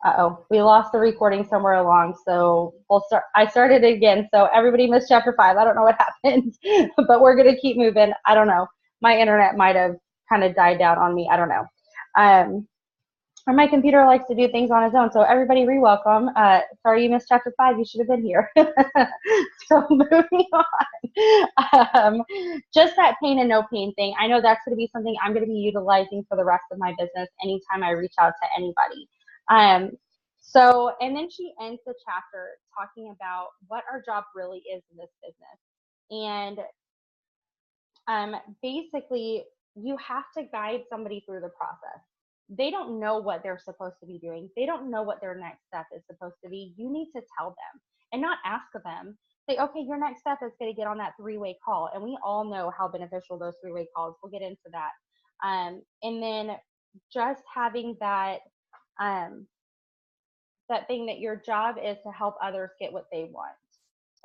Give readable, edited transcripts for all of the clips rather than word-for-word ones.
Uh-oh, we lost the recording somewhere along, so I started it again, so everybody missed chapter 5. I don't know what happened, but we're going to keep moving. I don't know. My internet might have kind of died down on me. I don't know. Or my computer likes to do things on its own, so everybody re-welcome. Sorry you missed chapter 5. You should have been here. So moving on. Just that pain and no pain thing. I know that's going to be something I'm going to be utilizing for the rest of my business anytime I reach out to anybody. So, and then she ends the chapter talking about what our job really is in this business. And basically, you have to guide somebody through the process. They don't know what they're supposed to be doing. They don't know what their next step is supposed to be. You need to tell them and not ask them. Say, okay, your next step is going to get on that 3-way call. And we all know how beneficial those 3-way calls. We'll get into that. And then just having that, that thing that your job is to help others get what they want.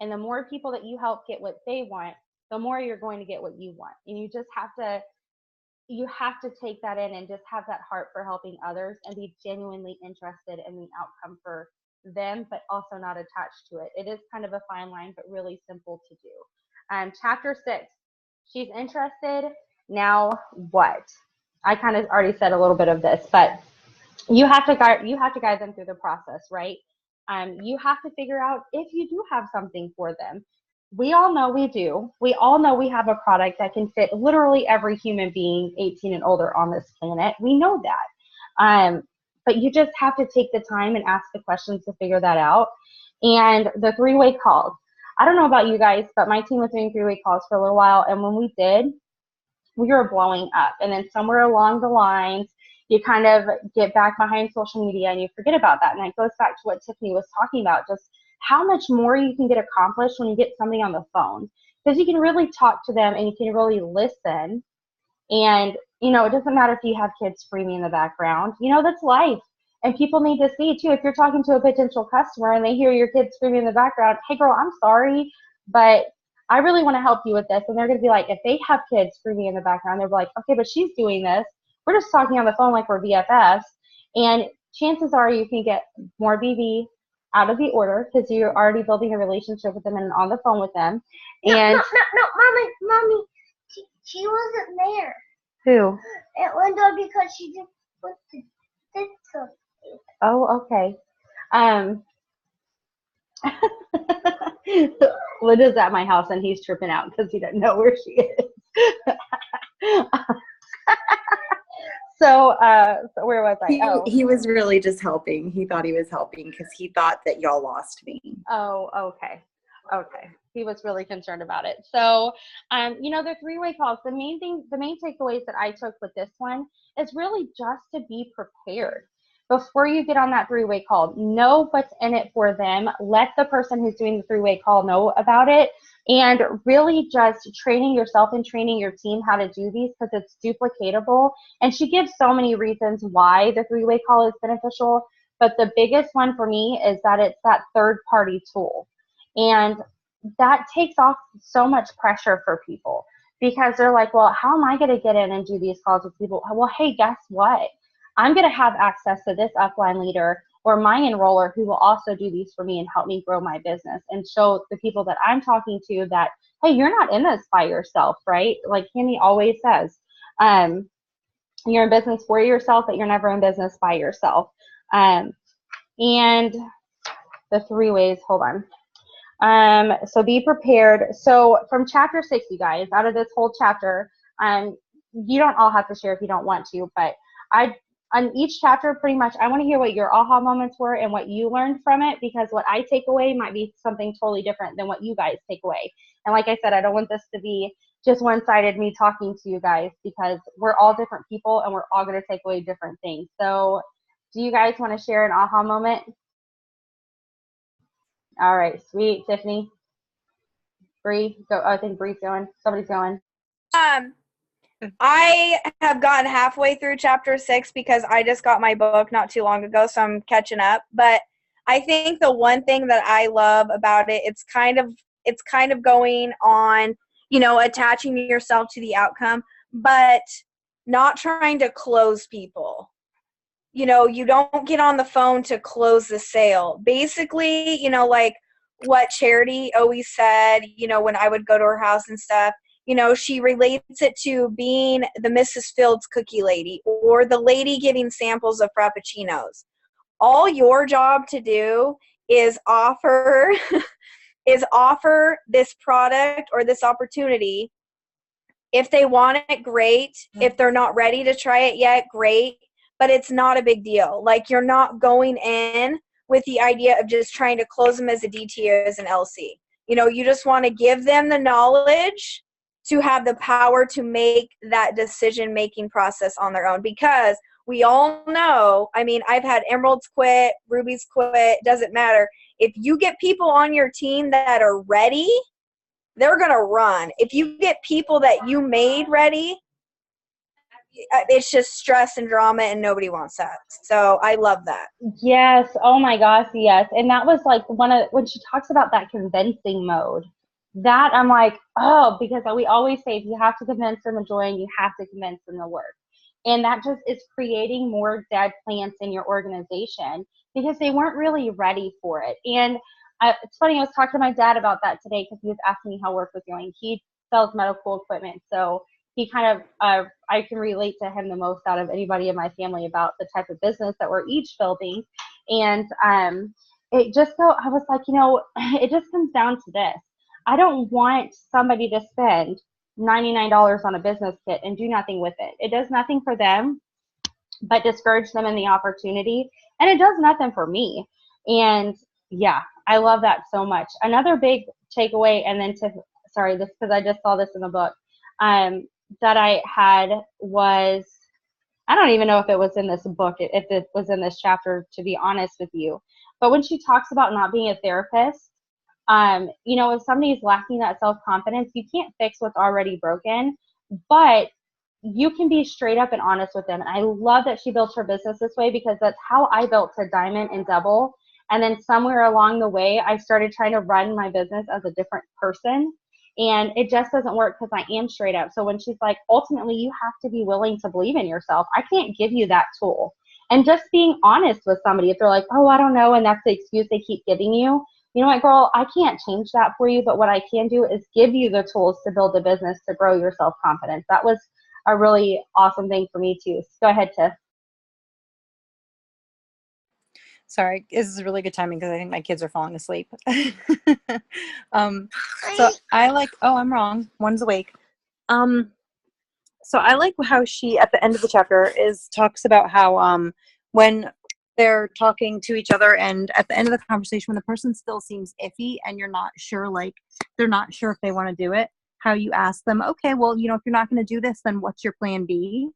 And the more people that you help get what they want, the more you're going to get what you want. And you just have to take that in and just have that heart for helping others and be genuinely interested in the outcome for them, but also not attached to it. It is kind of a fine line, but really simple to do. Chapter 6, she's interested. Now what? I kind of already said a little bit of this, but you have to guide them through the process, right? You have to figure out if you do have something for them. We all know we do. We all know we have a product that can fit literally every human being 18 and older on this planet. We know that. But you just have to take the time and ask the questions to figure that out. And the 3-way calls. I don't know about you guys, but my team was doing 3-way calls for a little while. And when we did, we were blowing up. And then somewhere along the lines, you kind of get back behind social media and you forget about that. And it goes back to what Tiffany was talking about, just how much more you can get accomplished when you get somebody on the phone, because you can really talk to them and you can really listen. And, it doesn't matter if you have kids screaming in the background, that's life. And people need to see too, if you're talking to a potential customer and they hear your kids screaming in the background, hey girl, I'm sorry, but I really want to help you with this. And they're going to be like, if they have kids screaming in the background, they're like, okay, but she's doing this. We're just talking on the phone like we're BFFs. And chances are you can get more BB out of the order because you're already building a relationship with them and on the phone with them. And No, mommy, she wasn't there. Who? It went on because she just put the pizza. Oh, okay. Linda's at my house and he's tripping out because he doesn't know where she is. So where was I? He was really just helping. He thought he was helping because he thought that y'all lost me. Oh, okay. He was really concerned about it. So, the 3-way calls, the main takeaways that I took with this one is really just to be prepared. Before you get on that 3-way call, know what's in it for them. Let the person who's doing the 3-way call know about it. And really just training yourself and training your team how to do these because it's duplicatable. And she gives so many reasons why the 3-way call is beneficial. But the biggest one for me is that it's that third-party tool. And that takes off so much pressure for people because they're like, well, how am I going to get in and do these calls with people? Well, hey, guess what? I'm going to have access to this upline leader or my enroller who will also do these for me and help me grow my business and show the people that I'm talking to that, hey, you're not in this by yourself, right? Like Kimmy always says, you're in business for yourself, but you're never in business by yourself. And the 3 ways, hold on. So be prepared. So from chapter 6, you guys, out of this whole chapter, you don't all have to share if you don't want to, but on each chapter, pretty much, I want to hear what your aha moments were and what you learned from it, because what I take away might be something totally different than what you guys take away. And like I said, I don't want this to be just one-sided me talking to you guys because we're all different people and we're all going to take away different things. So do you guys want to share an aha moment? All right, sweet. Tiffany? Bree? Go. Oh, I think Bree's going. Somebody's going. I have gotten halfway through chapter 6 because I just got my book not too long ago, so I'm catching up. But I think the one thing that I love about it, it's kind of going on, attaching yourself to the outcome, but not trying to close people. you don't get on the phone to close the sale. Basically, like what Charity always said, when I would go to her house and stuff, she relates it to being the Mrs. Fields cookie lady or the lady giving samples of Frappuccinos. All your job to do is offer this product or this opportunity. If they want it, great. If they're not ready to try it yet, great. But it's not a big deal. Like, you're not going in with the idea of just trying to close them as a DT or as an LC. You just want to give them the knowledge to have the power to make that decision-making process on their own. Because we all know, I've had Emeralds quit, Rubies quit, doesn't matter. If you get people on your team that are ready, they're going to run. If you get people that you made ready, it's just stress and drama, and nobody wants that. So I love that. Yes. Oh my gosh. Yes. And that was like when she talks about that convincing mode, that I'm like, oh, because we always say if you have to convince them to join, you have to convince them to work. And that just is creating more dead plants in your organization because they weren't really ready for it. And it's funny, I was talking to my dad about that today because he was asking me how work was going. He sells medical equipment, so he kind of, I can relate to him the most out of anybody in my family about the type of business that we're each building. And I was like, it just comes down to this. I don't want somebody to spend $99 on a business kit and do nothing with it. It does nothing for them, but discourage them in the opportunity. And it does nothing for me. And yeah, I love that so much. Another big takeaway, and then sorry, this because I just saw this in the book, that I had was, I don't even know if it was in this book, if it was in this chapter, to be honest with you. But when she talks about not being a therapist, if somebody's lacking that self-confidence, you can't fix what's already broken, but you can be straight up and honest with them. And I love that she built her business this way because that's how I built to Diamond and Double. And then somewhere along the way, I started trying to run my business as a different person. And it just doesn't work because I am straight up. So when she's like, ultimately, you have to be willing to believe in yourself. I can't give you that tool. And just being honest with somebody, if they're like, oh, I don't know, and that's the excuse they keep giving you, you know what, girl, I can't change that for you, but what I can do is give you the tools to build a business to grow your self-confidence. That was a really awesome thing for me too. So go ahead, Tiff. Sorry, this is really good timing because I think my kids are falling asleep. So I like, oh, I'm wrong. One's awake. So I like how she, at the end of the chapter, talks about how when they're talking to each other and at the end of the conversation, when the person still seems iffy and you're not sure, like they're not sure if they want to do it, how you ask them, okay, well, if you're not going to do this, then what's your plan B?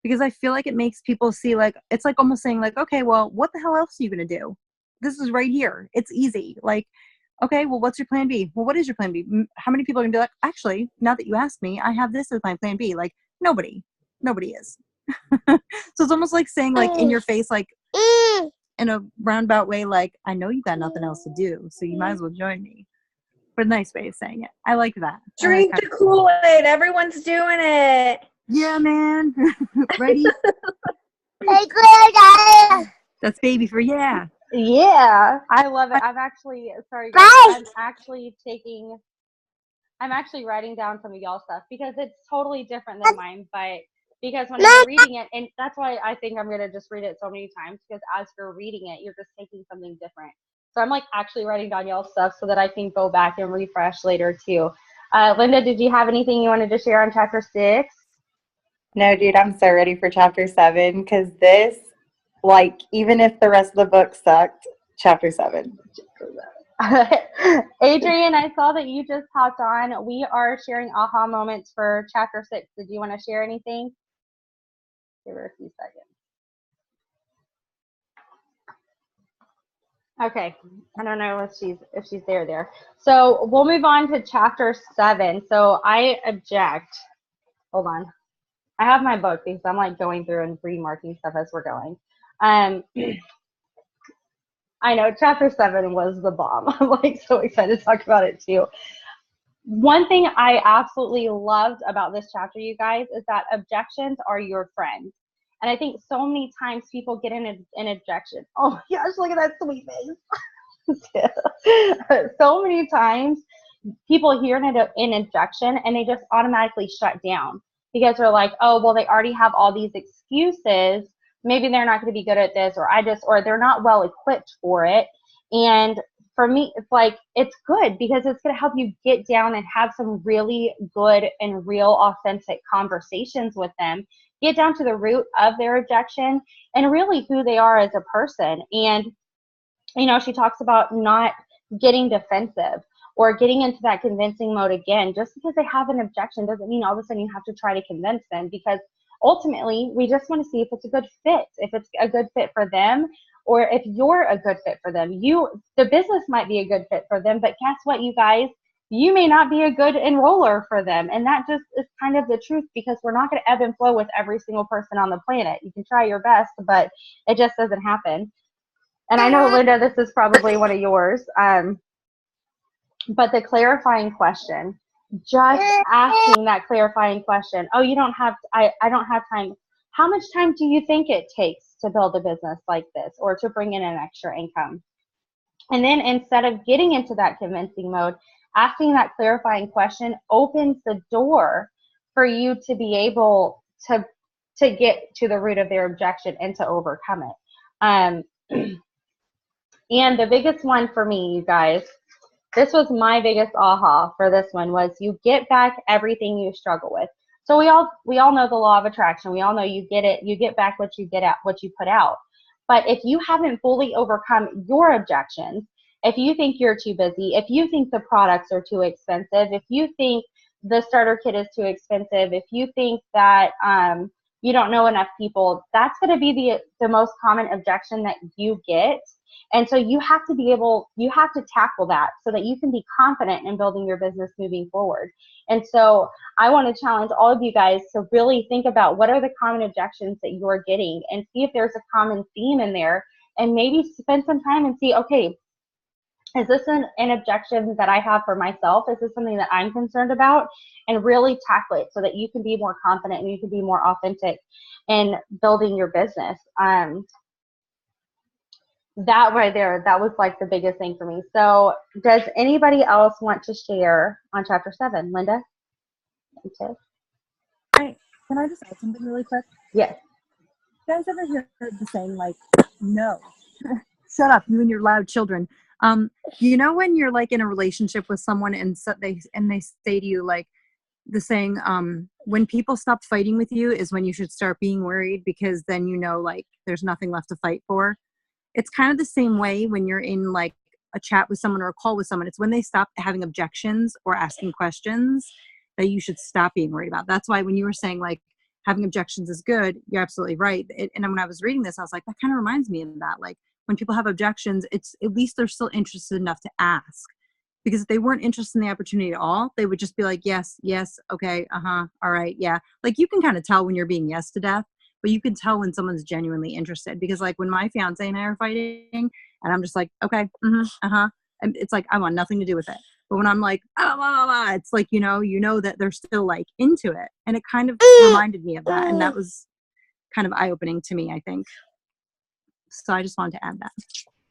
Because I feel like it makes people see, like, it's like almost saying like, okay, well, what the hell else are you going to do? This is right here. It's easy. Like, okay, well, what's your plan B? Well, what is your plan B? How many people are going to be like, actually, now that you asked me, I have this as my plan B. Like, nobody is. So it's almost like saying, like, in your face, like, in a roundabout way, like, I know you got nothing else to do, so you might as well join me. But a nice way of saying it. I like that. Drink the Kool-Aid. Everyone's doing it. Yeah, man. Ready? That's baby for yeah. Yeah, I love it. I'm actually, sorry guys, I'm actually writing down some of y'all stuff because it's totally different than mine, but because when I'm reading it, and that's why I think I'm going to just read it so many times, because as you're reading it, you're just taking something different. So I'm like actually writing down y'all stuff so that I can go back and refresh later too. Linda, did you have anything you wanted to share on chapter 6? No, dude, I'm so ready for chapter 7 because this, like, even if the rest of the book sucked, chapter 7. Adrian, I saw that you just hopped on. We are sharing aha moments for chapter 6. Did you want to share anything? Give her a few seconds. Okay, I don't know if she's there. So we'll move on to chapter 7. So I object. Hold on. I have my book because I'm like going through and remarking stuff as we're going. I know chapter 7 was the bomb. I'm like so excited to talk about it too. One thing I absolutely loved about this chapter, you guys, is that objections are your friends. And I think so many times people get in an objection. Oh my gosh, look at that sweet face. So many times people hear an objection and they just automatically shut down because they're like, oh, well, they already have all these excuses. Maybe they're not going to be good at this, or they're not well equipped for it. And for me, it's like, it's good because it's going to help you get down and have some really good and real authentic conversations with them, get down to the root of their objection and really who they are as a person. And, you know, she talks about not getting defensive or getting into that convincing mode again. Just because they have an objection doesn't mean all of a sudden you have to try to convince them, because ultimately we just want to see if it's a good fit, if it's a good fit for them, or if you're a good fit for them. The business might be a good fit for them, but guess what, you guys? You may not be a good enroller for them. And that just is kind of the truth, because we're not going to ebb and flow with every single person on the planet. You can try your best, but it just doesn't happen. And I know, Linda, this is probably one of yours. But the clarifying question, just asking that clarifying question. Oh, you don't have, I don't have time. How much time do you think it takes to build a business like this or to bring in an extra income? And then instead of getting into that convincing mode, asking that clarifying question opens the door for you to be able to get to the root of their objection and to overcome it. And the biggest one for me, you guys, this was my biggest aha for this one, was you get back everything you struggle with. So we all know the law of attraction. We all know you get back what you put out. But if you haven't fully overcome your objections, if you think you're too busy, if you think the products are too expensive, if you think the starter kit is too expensive, if you think that you don't know enough people, that's going to be the most common objection that you get. And so you have to tackle that so that you can be confident in building your business moving forward. And so I want to challenge all of you guys to really think about what are the common objections that you're getting and see if there's a common theme in there, and maybe spend some time and see, okay, is this an objection that I have for myself? Is this something that I'm concerned about? And really tackle it so that you can be more confident and you can be more authentic in building your business. That right there, that was like the biggest thing for me. So does anybody else want to share on chapter 7? Linda? Okay. Can I just add something really quick? Yes. You guys ever heard the saying, like, no, shut up, you and your loud children? You know, when you're like in a relationship with someone and they say to you, like, the saying, when people stop fighting with you is when you should start being worried, because then you know, like, there's nothing left to fight for. It's kind of the same way when you're in like a chat with someone or a call with someone. It's when they stop having objections or asking questions that you should stop being worried about. That's why when you were saying like having objections is good, you're absolutely right. And when I was reading this, I was like, that kind of reminds me of that. Like when people have objections, it's at least they're still interested enough to ask. Because if they weren't interested in the opportunity at all, they would just be like, yes, okay, all right, yeah. Like you can kind of tell when you're being yes to death. But you can tell when someone's genuinely interested, because like when my fiance and I are fighting and I'm just like, okay, and it's like, I want nothing to do with it. But when I'm like, it's like, you know that they're still like into it. And it kind of reminded me of that. And that was kind of eye-opening to me, I think. So I just wanted to add that.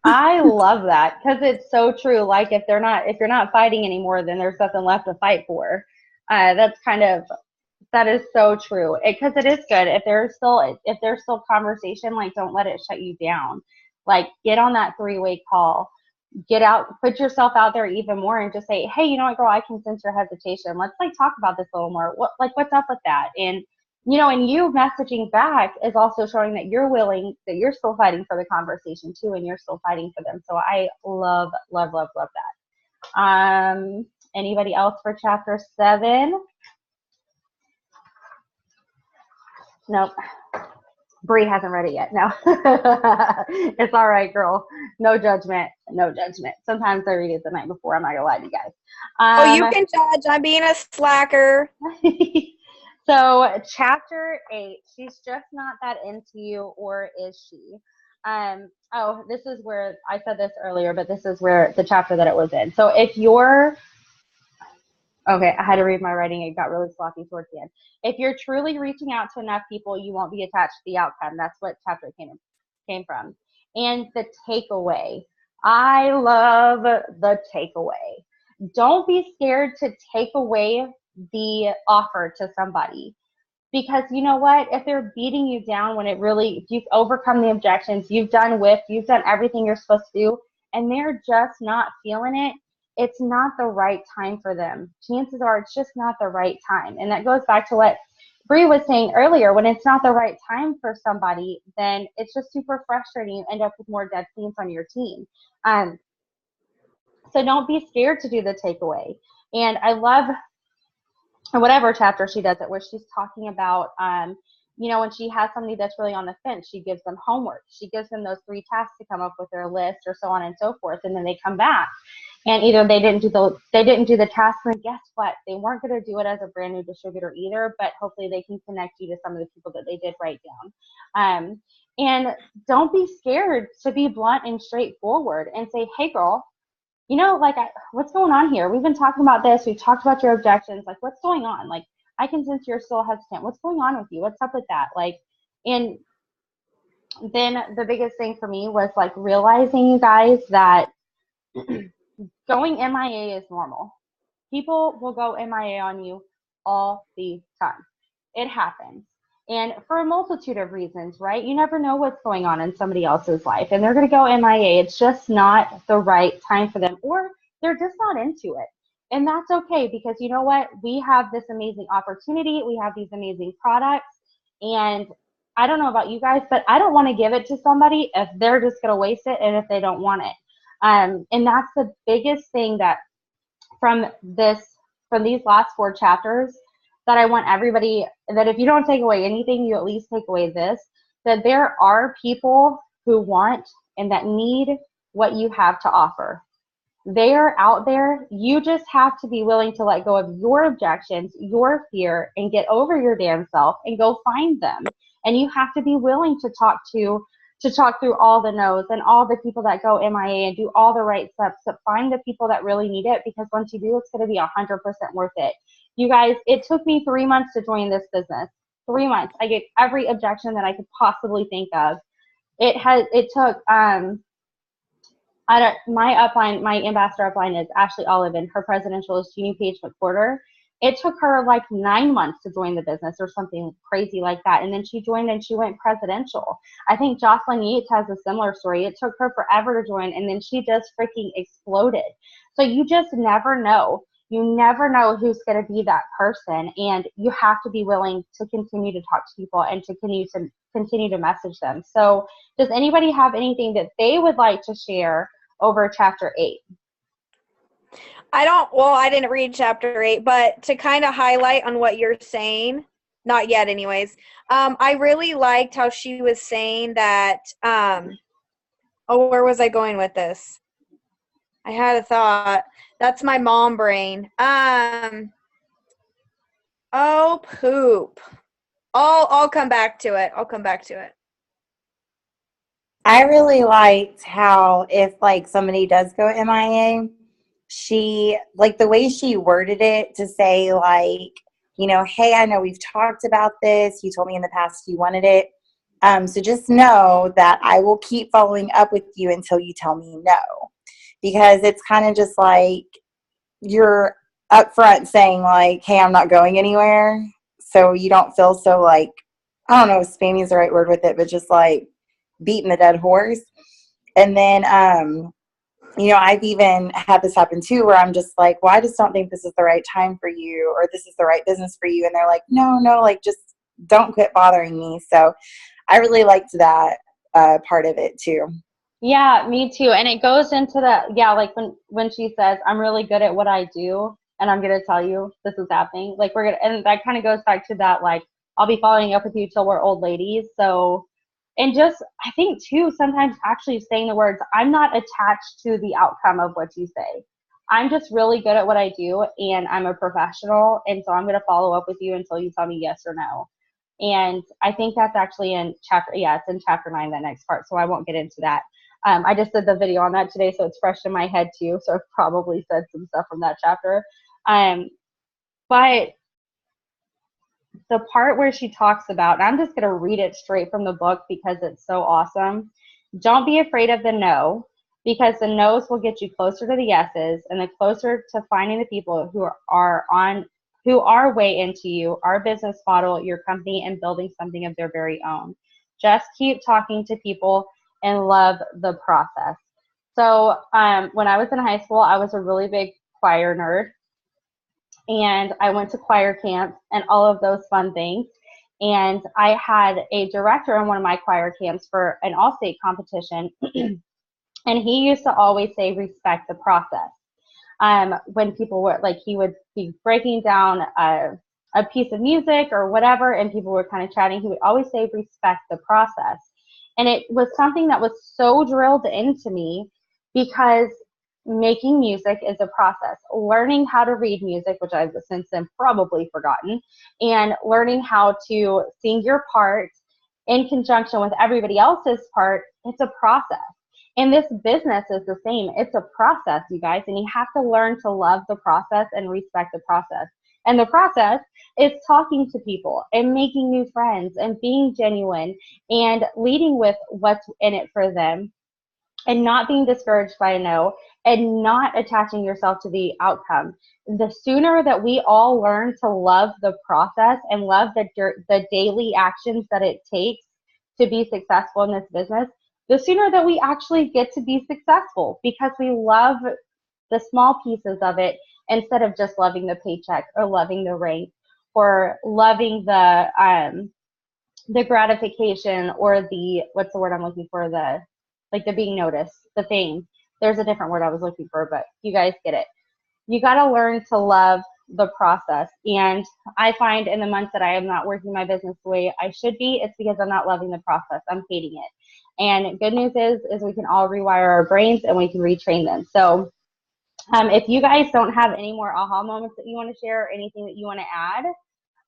I love that, because it's so true. Like if you're not fighting anymore, then there's nothing left to fight for. That is so true, because it is good. If there's still conversation, like don't let it shut you down. Like get on that 3-way call, get out, put yourself out there even more, and just say, hey, you know what, girl, I can sense your hesitation. Let's like talk about this a little more. What's up with that? And and you messaging back is also showing that you're willing, that you're still fighting for the conversation too, and you're still fighting for them. So I love that. Anybody else for chapter 7? Nope. Bree hasn't read it yet. No. It's all right, girl. No judgment. Sometimes I read it the night before. I'm not gonna lie to you guys. Oh, you can judge. I'm being a slacker. So chapter 8, she's just not that into you, or is she? This is where I said this earlier, but this is where the chapter that it was in. So if you're Okay, I had to read my writing. It got really sloppy towards the end. If you're truly reaching out to enough people, you won't be attached to the outcome. That's what chapter came from. And the takeaway. I love the takeaway. Don't be scared to take away the offer to somebody. Because you know what? If they're beating you down when if you've overcome the objections, you've done everything you're supposed to do, and they're just not feeling it, it's not the right time for them. Chances are it's just not the right time. And that goes back to what Bree was saying earlier. When it's not the right time for somebody, then it's just super frustrating. You end up with more dead plants on your team. So don't be scared to do the takeaway. And I love whatever chapter she does it, where she's talking about, when she has somebody that's really on the fence, she gives them homework. She gives them those 3 tasks to come up with their list or so on and so forth. And then they come back and either they didn't do the task, and guess what? They weren't going to do it as a brand new distributor either, but hopefully they can connect you to some of the people that they did write down. And don't be scared to be blunt and straightforward and say, hey girl, what's going on here? We've been talking about this. We've talked about your objections. Like, what's going on? Like, I can sense you're still hesitant. What's going on with you? What's up with that? And then the biggest thing for me was realizing, you guys, that going MIA is normal. People will go MIA on you all the time. It happens. And for a multitude of reasons, right? You never know what's going on in somebody else's life, and they're going to go MIA. It's just not the right time for them, or they're just not into it. And that's okay, because you know what? We have this amazing opportunity. We have these amazing products. And I don't know about you guys, but I don't want to give it to somebody if they're just going to waste it and if they don't want it. And that's the biggest thing that from these last 4 chapters, that I want everybody, that if you don't take away anything, you at least take away this, that there are people who want and that need what you have to offer. They are out there. You just have to be willing to let go of your objections, your fear, and get over your damn self and go find them. And you have to be willing to talk through all the no's and all the people that go MIA and do all the right steps to find the people that really need it, because once you do, it's going to be 100% worth it. You guys, it took me 3 months to join this business. 3 months. I gave every objection that I could possibly think of. It took my upline, my ambassador upline is Ashley Olivan. Her presidential is Jeannie Page McWhorter. It took her 9 months to join the business or something crazy like that. And then she joined and she went presidential. I think Jocelyn Yates has a similar story. It took her forever to join, and then she just freaking exploded. So you just never know. You never know who's going to be that person, and you have to be willing to continue to talk to people and to continue to message them. So does anybody have anything that they would like to share over chapter 8? I didn't read chapter 8, but to kind of highlight on what you're saying, not yet anyways, I really liked how she was saying that, where was I going with this? I had a thought. That's my mom brain. Oh, poop. I'll come back to it. I really liked how if somebody does go MIA, she the way she worded it to say hey, I know we've talked about this. You told me in the past you wanted it. So just know that I will keep following up with you until you tell me no. Because it's kind of just you're upfront saying hey, I'm not going anywhere. So you don't feel so I don't know if spammy is the right word with it, but just beating the dead horse. And then, I've even had this happen too, where I'm just well, I just don't think this is the right time for you, or this is the right business for you. And they're no, just don't quit bothering me. So I really liked that part of it too. Yeah, me too. And it goes into when she says, I'm really good at what I do, and I'm going to tell you this is happening. And that kind of goes back to that, I'll be following up with you till we're old ladies. So, and just, I think too, sometimes actually saying the words, I'm not attached to the outcome of what you say. I'm just really good at what I do, and I'm a professional. And so I'm going to follow up with you until you tell me yes or no. And I think that's actually in chapter 9, that next part. So I won't get into that. I just did the video on that today, so it's fresh in my head too. So I've probably said some stuff from that chapter. But the part where she talks about, and I'm just going to read it straight from the book because it's so awesome. Don't be afraid of the no, because the no's will get you closer to the yeses, and the closer to finding the people who are way into you, our business model, your company, and building something of their very own. Just keep talking to people and love the process. So when I was in high school, I was a really big choir nerd. And I went to choir camps and all of those fun things. And I had a director in one of my choir camps for an all-state competition. And he used to always say, respect the process. When people were like, he would be breaking down a piece of music or whatever, and people were kind of chatting, he would always say, respect the process. And it was something that was so drilled into me, because making music is a process. Learning how to read music, which I've since then probably forgotten, and learning how to sing your part in conjunction with everybody else's part, it's a process. And this business is the same. It's a process, you guys, and you have to learn to love the process and respect the process. And the process is talking to people and making new friends and being genuine and leading with what's in it for them, and not being discouraged by a no, and not attaching yourself to the outcome. The sooner that we all learn to love the process and love the daily actions that it takes to be successful in this business, the sooner that we actually get to be successful, because we love the small pieces of it instead of just loving the paycheck or loving the rank or loving the gratification or the, what's the word I'm looking for, the being noticed, the fame. There's a different word I was looking for, but you guys get it. You got to learn to love the process. And I find in the months that I am not working my business the way I should be, it's because I'm not loving the process. I'm hating it. And good news is we can all rewire our brains and we can retrain them. So if you guys don't have any more aha moments that you want to share or anything that you want to add,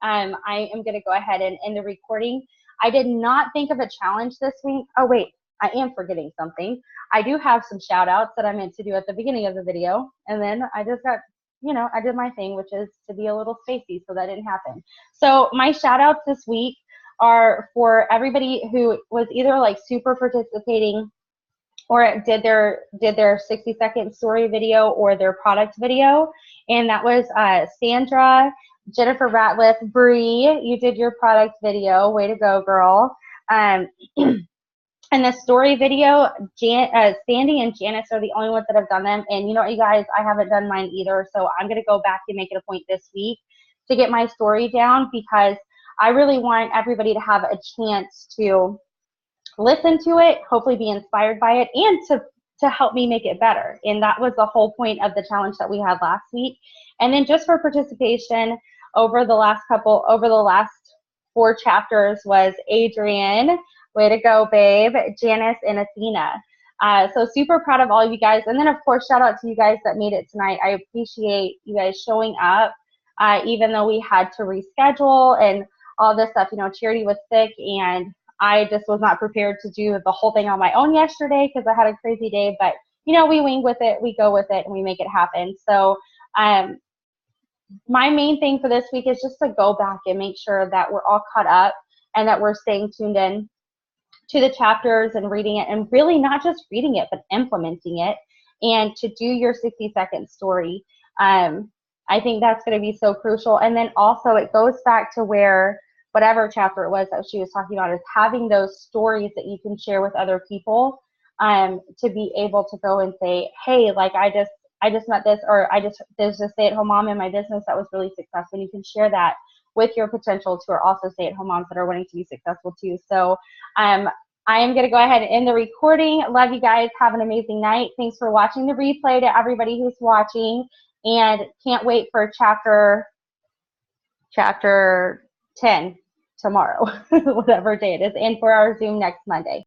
I am going to go ahead and end the recording. I did not think of a challenge this week. Oh, wait. I am forgetting something. I do have some shout outs that I meant to do at the beginning of the video. And then I just got, I did my thing, which is to be a little spacey. So that didn't happen. So my shout outs this week are for everybody who was either like super participating or did their 60-second story video or their product video. And that was Sandra, Jennifer Ratliff, Bree, you did your product video. Way to go, girl. And the story video, Sandy and Janice are the only ones that have done them. And you know what, you guys, I haven't done mine either. So I'm going to go back and make it a point this week to get my story down, because I really want everybody to have a chance to listen to it, hopefully be inspired by it, and to help me make it better. And that was the whole point of the challenge that we had last week. And then just for participation over the last 4 chapters was Adrienne. Way to go, babe. Janice and Athena. So super proud of all of you guys. And then, of course, shout out to you guys that made it tonight. I appreciate you guys showing up, even though we had to reschedule and all this stuff. Charity was sick, and I just was not prepared to do the whole thing on my own yesterday because I had a crazy day. But, we wing with it, we go with it, and we make it happen. So my main thing for this week is just to go back and make sure that we're all caught up and that we're staying tuned in to the chapters and reading it, and really not just reading it, but implementing it, and to do your 60-second story. I think that's going to be so crucial. And then also it goes back to where whatever chapter it was that she was talking about, is having those stories that you can share with other people, to be able to go and say, hey, like I just met this, or there's a stay-at-home mom in my business that was really successful. And you can share that with your potentials who are also stay-at-home moms that are wanting to be successful too. So I am going to go ahead and end the recording. Love you guys. Have an amazing night. Thanks for watching the replay, to everybody who's watching, and can't wait for chapter 10 tomorrow, whatever day it is, and for our Zoom next Monday.